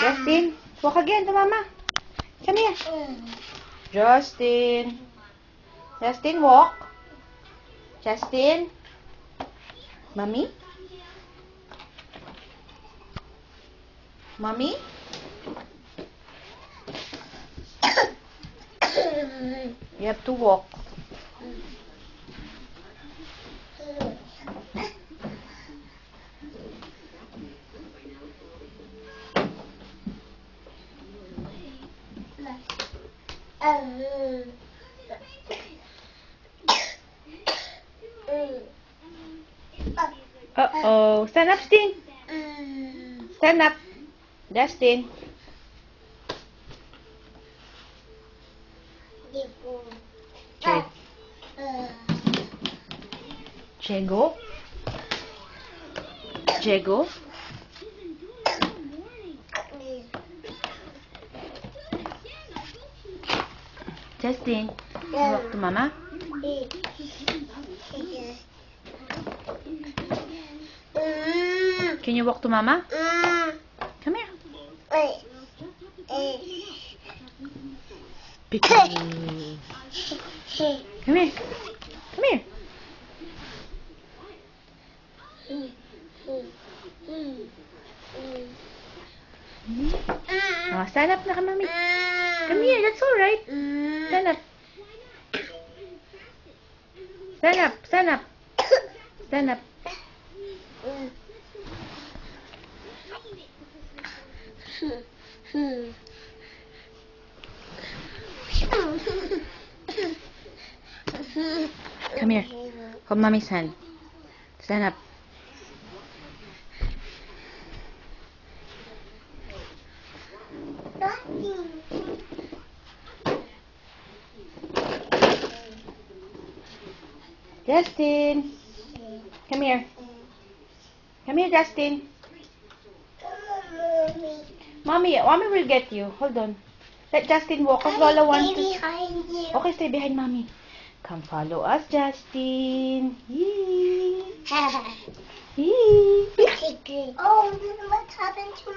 Justin, walk again to Mama. Come here. Justin. Justin, walk. Justin. Mommy? Mommy? You have to walk. Uh-oh. Stand up, Justin. Stand up. Justin. Jego. Jego. Justin, walk to Mama. Can you walk to Mama? Come here. Come here. Come here. Oh, stand up na ka, Mami. Come here, that's all right. Stand up. Stand up, stand up. Stand up. Come here. Hold Mommy's hand. Stand up. Justin. Come here. Come here, Justin. Mommy will get you. Hold on. Let Justin walk. Cause Lola wants to. Okay, stay behind Mommy. Come follow us, Justin. Yee. Yee. Oh, what happened to